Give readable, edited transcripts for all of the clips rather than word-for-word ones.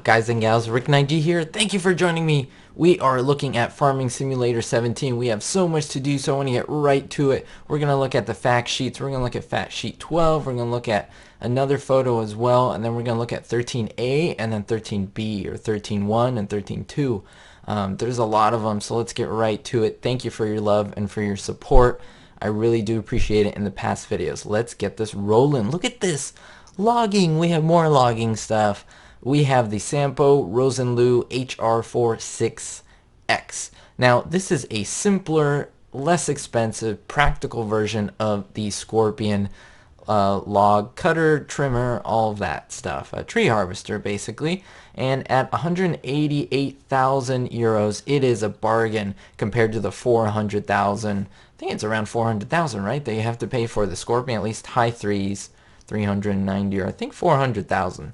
guys and gals? Rick and IG here. Thank you for joining me. We are looking at Farming Simulator 17. We have so much to do, so I want to get right to it. We're going to look at the fact sheets. We're going to look at fact sheet 12. We're going to look at another photo as well, and then we're going to look at 13a and then 13b, or 13.1 and 13.2. There's a lot of them, so let's get right to it. Thank you for your love and for your support. I really do appreciate it in the past videos. Let's get this rolling. Look at this. Logging. We have more logging stuff. We have the Sampo Rosenlu HR46X. Now, this is a simpler, less expensive, practical version of the Scorpion log cutter, trimmer, all of that stuff. A tree harvester, basically. And at 188,000 euros, it is a bargain compared to the 400,000. I think it's around 400,000, right? That you have to pay for the Scorpion, at least high threes, 390, or I think 400,000.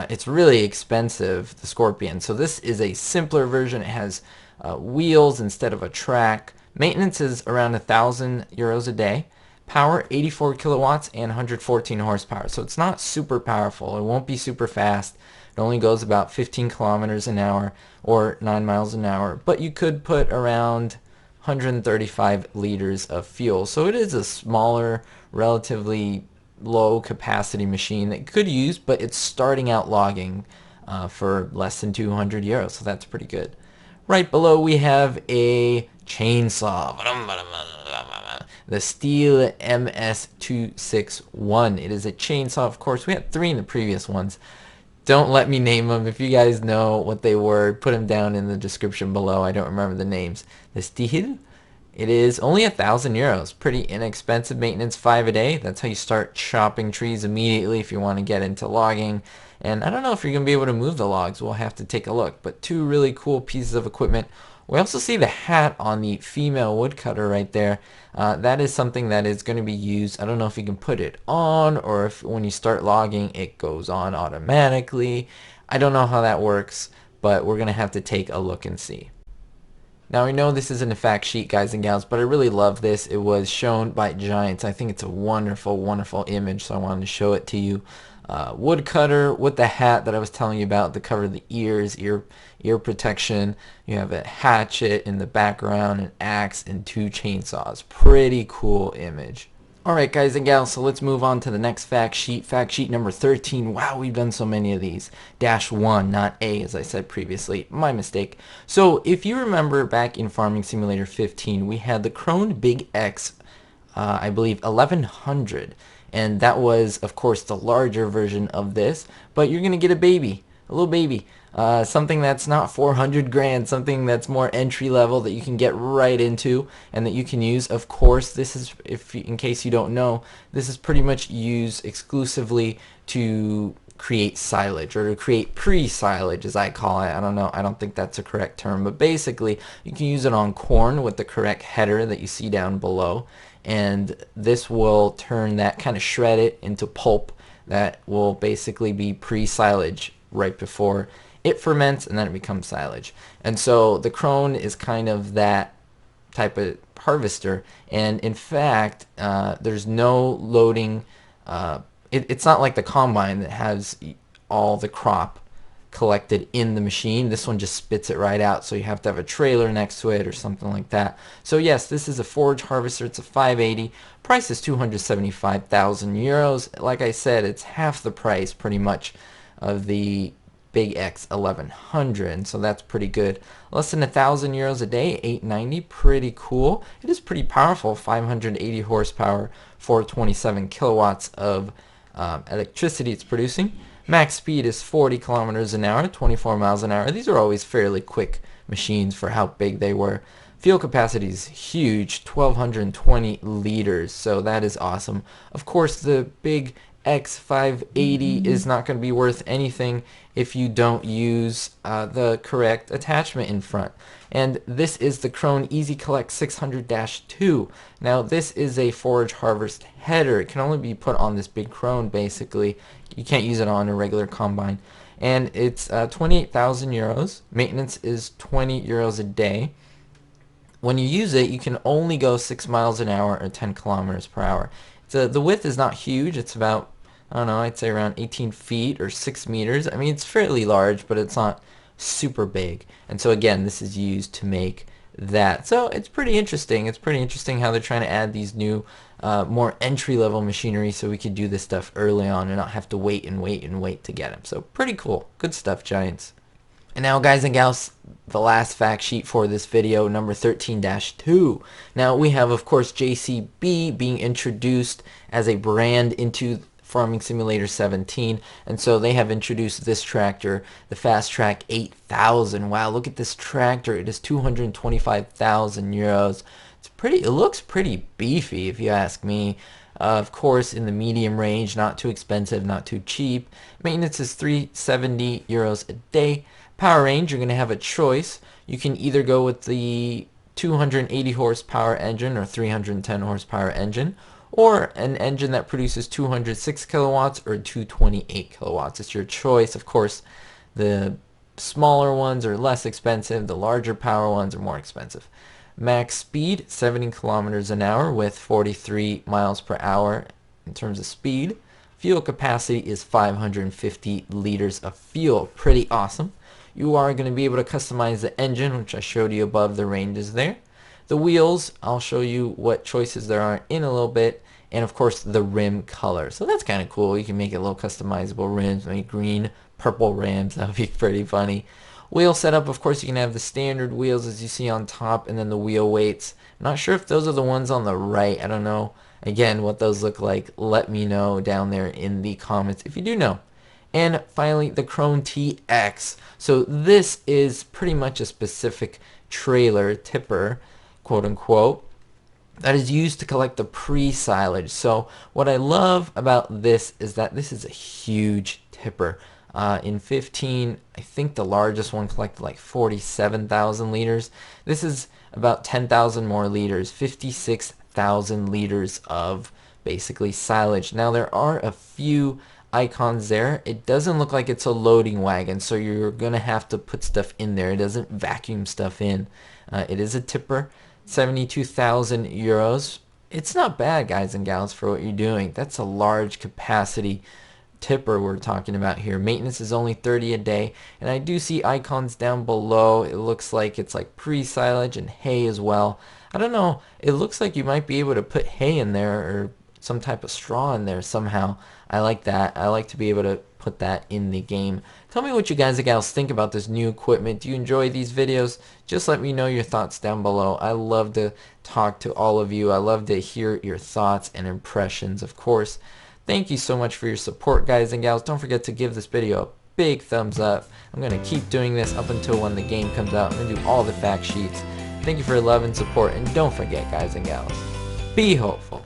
It's really expensive, the Scorpion. So this is a simpler version. It has wheels instead of a track. Maintenance is around 1,000 euros a day. Power 84 kilowatts and 114 horsepower. So it's not super powerful. It won't be super fast. It only goes about 15 kilometers an hour or 9 miles an hour. But you could put around 135 liters of fuel. So it is a smaller, relatively low capacity machine that you could use, but it's starting out logging for less than 200 euros, so that's pretty good. Right below we have a chainsaw, the Steel MS261. It is a chainsaw, of course. We had 3 in the previous ones. Don't let me name them. If you guys know what they were, put them down in the description below. I don't remember the names. The Steel, it is only 1,000 euros. Pretty inexpensive. Maintenance 5 a day. That's how you start chopping trees immediately if you want to get into logging. And I don't know if you're going to be able to move the logs. We'll have to take a look. But 2 really cool pieces of equipment. We also see the hat on the female woodcutter right there. That is something that is going to be used. I don't know if you can put it on or if when you start logging it goes on automatically. I don't know how that works, but we're going to have to take a look and see. Now, I know this isn't a fact sheet, guys and gals, but I really love this. It was shown by Giants. I think it's a wonderful, wonderful image, so I wanted to show it to you. Woodcutter with the hat that I was telling you about to cover the ears, ear protection. You have a hatchet in the background, an axe, and 2 chainsaws. Pretty cool image. Alright, guys and gals, so let's move on to the next fact sheet. Fact sheet number 13. Wow, we've done so many of these. -1, not A, as I said previously. My mistake. So, if you remember back in Farming Simulator 15, we had the Krone Big X, I believe 1100. And that was, of course, the larger version of this. But you're going to get a baby, a little baby. Something that's not 400 grand, something that's more entry level that you can get right into and that you can use. Of course, this is, in case you don't know, this is pretty much used exclusively to create silage, or to create pre-silage, as I call it. I don't know, I don't think that's a correct term, but basically you can use it on corn with the correct header that you see down below, and this will turn that, kind of shred it into pulp that will basically be pre-silage right before it ferments, and then it becomes silage. And so the Krone is kind of that type of harvester, and in fact there's no loading. It's not like the combine that has all the crop collected in the machine. This one just spits it right out, so you have to have a trailer next to it or something like that. So yes, this is a forage harvester. It's a 580. Price is 275,000 euros. Like I said, it's half the price pretty much of the Big X 1100, so that's pretty good. Less than 1,000 euros a day, 890. Pretty cool. It is pretty powerful. 580 horsepower, 427 kilowatts of electricity it's producing. Max speed is 40 kilometers an hour, 24 miles an hour. These are always fairly quick machines for how big they were. Fuel capacity is huge, 1,220 liters, so that is awesome. Of course, the Big X580 is not going to be worth anything if you don't use the correct attachment in front. And this is the Krone Easy Collect 600-2. Now this is a forage harvest header. It can only be put on this big Krone basically. You can't use it on a regular combine. And it's 28,000 euros. Maintenance is 20 euros a day. When you use it, you can only go 6 miles an hour or 10 kilometers per hour. The width is not huge. It's about I don't know, I'd say around 18 feet or 6 meters. I mean, it's fairly large, but it's not super big. And so again, this is used to make that. So it's pretty interesting. It's pretty interesting how they're trying to add these new, more entry-level machinery so we could do this stuff early on and not have to wait and wait and wait to get them. So pretty cool. Good stuff, Giants. And now, guys and gals, the last fact sheet for this video, number 13-2. Now, we have, of course, JCB being introduced as a brand into Farming Simulator 17, and so they have introduced this tractor, the Fast Track 8000. Wow, look at this tractor. It is 225,000 euros. It looks pretty beefy, if you ask me. Of course, in the medium range, not too expensive, not too cheap. Maintenance is 370 euros a day. Power range, you're going to have a choice. You can either go with the 280 horsepower engine or 310 horsepower engine, or an engine that produces 206 kilowatts or 228 kilowatts. It's your choice. Of course, the smaller ones are less expensive. The larger power ones are more expensive. Max speed, 70 kilometers an hour with 43 miles per hour in terms of speed. Fuel capacity is 550 liters of fuel. Pretty awesome. You are going to be able to customize the engine, which I showed you above the ranges there. The wheels, I'll show you what choices there are in a little bit. And of course, the rim color. So that's kind of cool. You can make it a little customizable rims, maybe green, purple rims. That would be pretty funny. Wheel setup, of course, you can have the standard wheels as you see on top, and then the wheel weights. I'm not sure if those are the ones on the right. I don't know, again, what those look like. Let me know down there in the comments if you do know. And finally, the Chrome TX. So this is pretty much a specific trailer, tipper, quote unquote, that is used to collect the pre-silage. So what I love about this is that this is a huge tipper. In 15, I think the largest one collected like 47,000 liters. This is about 10,000 more liters, 56,000 liters of basically silage. Now there are a few icons there. It doesn't look like it's a loading wagon, so you're gonna have to put stuff in there. It doesn't vacuum stuff in. It is a tipper. 72,000 euros. It's not bad, guys and gals, for what you're doing. That's a large capacity tipper we're talking about here. Maintenance is only 30 a day, and I do see icons down below. It looks like it's like pre-silage and hay as well. I don't know, it looks like you might be able to put hay in there or some type of straw in there somehow. I like that. I like to be able to put that in the game. Tell me what you guys and gals think about this new equipment. Do you enjoy these videos? Just let me know your thoughts down below. I love to talk to all of you. I love to hear your thoughts and impressions, of course. Thank you so much for your support, guys and gals. Don't forget to give this video a big thumbs up. I'm going to keep doing this up until when the game comes out. I'm going to do all the fact sheets. Thank you for your love and support, and don't forget, guys and gals, be hopeful.